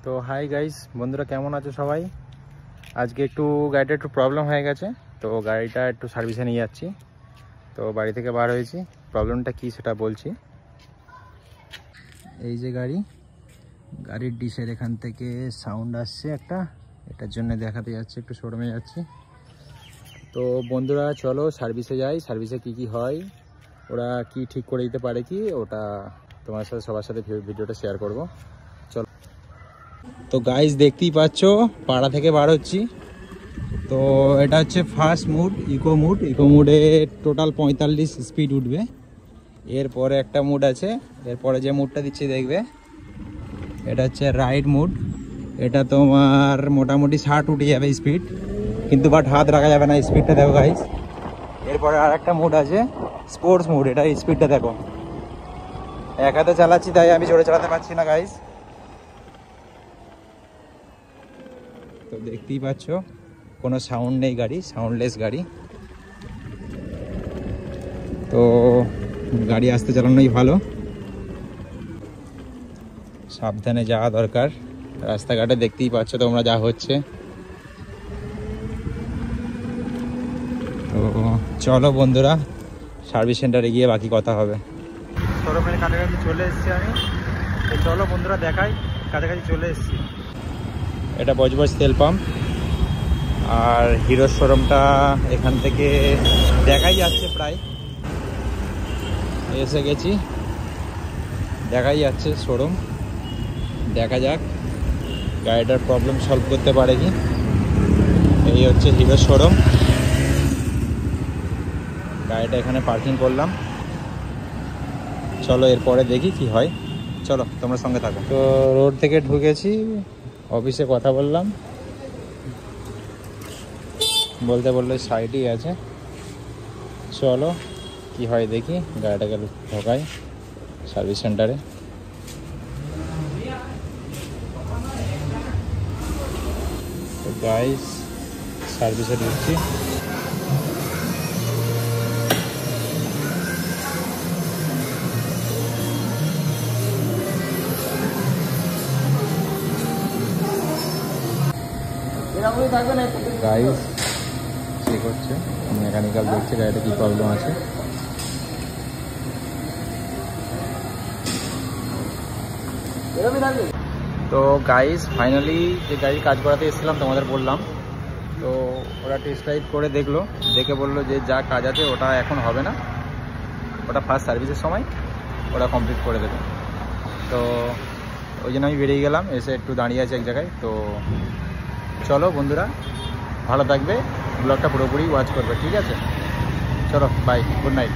তো hi guys, বন্ধুরা কেমন আছো সবাই? আজকে একটু গাড়িটা একটু প্রবলেম হয়ে গেছে, তো গাড়িটা একটু সার্ভিসে নিয়ে যাচ্ছি। তো বাড়ি থেকে বার হয়েছি, প্রবলেমটা কি সেটা বলছি। এই যে গাড়ির ডিশের এখান থেকে সাউন্ড আসছে একটা, এটার জন্য দেখাতে যাচ্ছে, একটু শোরুমে যাচ্ছি। তো বন্ধুরা চলো সার্ভিসে যাই, সার্ভিসে কি হয়, ওরা কি ঠিক করে দিতে পারে কি, ওটা তোমার সাথে সবার সাথে ভিডিওটা শেয়ার করব। চলো। তো গাইস দেখতেই পাচ্ছ পাড়া থেকে বার হচ্ছি। তো এটা হচ্ছে ফার্স্ট মুড, ইকো মুডে টোটাল 45 স্পিড উঠবে। এরপরে একটা মুড আছে, এরপরে যে মুডটা দিচ্ছি দেখবে, এটা হচ্ছে রাইড মুড। এটা তোমার মোটামুটি 60 উঠে যাবে স্পিড, কিন্তু বাট হাত রাখা যাবে না, স্পিডটা দেখো গাইস। এরপরে আর একটা মুড আছে স্পোর্টস মুড, এটা স্পিডটা দেখো। এক হাতে চালাচ্ছি তাই আমি জোরে চালাতে পারছি না গাইস। তো দেখতেই পাচ্ছ কোনো সাউন্ড নেই, গাড়ি সাউন্ডলেস গাড়ি। তো গাড়ি আস্তে চালানোই ভালো, সাবধানে যাওয়া দরকার। রাস্তাঘাটে দেখতেই পাচ্ছ তোমরা যা হচ্ছে। তো চলো বন্ধুরা সার্ভিস সেন্টারে গিয়ে বাকি কথা হবে। শোরুমের কাছাকাছি চলে এসেছি আমি, তো চলো বন্ধুরা দেখাই, কাছাকাছি চলে এসেছি। এটা বজবজ তেল পাম্প, আর হিরোর শোরুমটা এখান থেকে দেখাই যাচ্ছে, প্রায় এসে গেছি, দেখাই যাচ্ছে শোরুম। দেখা যাক গাড়িটার প্রবলেম সলভ করতে পারে কি। এই হচ্ছে হিরোর শোরুম, গাড়িটা এখানে পার্কিং করলাম। চলো এরপরে দেখি কি হয়, চলো তোমরা সঙ্গে থাকো। তো রোড থেকে ঢুকেছি, অফিসে কথা বললাম, বলতে বললে সাইডই আছে। চলো কি হয় দেখি, গাড়িটাকে ঢোকাই সার্ভিস সেন্টারে। তো গাইস সার্ভিসে ঢুকছি। গাইস চেক হচ্ছে, মেকানিক্যাল দেখছে গাড়িটা কি প্রবলেম আছে। তো গাইস ফাইনালি যে গাড়ির কাজ করাতে এসেছিলাম তোমাদের বললাম, তো ওরা টেস্ট ড্রাইভ করে দেখলো, দেখে বললো যে যা কাজ আছে ওটা এখন হবে না, ওটা ফার্স্ট সার্ভিসের সময় ওরা কমপ্লিট করে দেবে। তো ওই জন্য আমি বেরিয়ে গেলাম, এসে একটু দাঁড়িয়ে আছে এক জায়গায়। তো চলো বন্ধুরা ভালো থাকবে, ব্লগটা পুরোপুরি ওয়াচ করবে, ঠিক আছে? চলো বাই, গুড নাইট।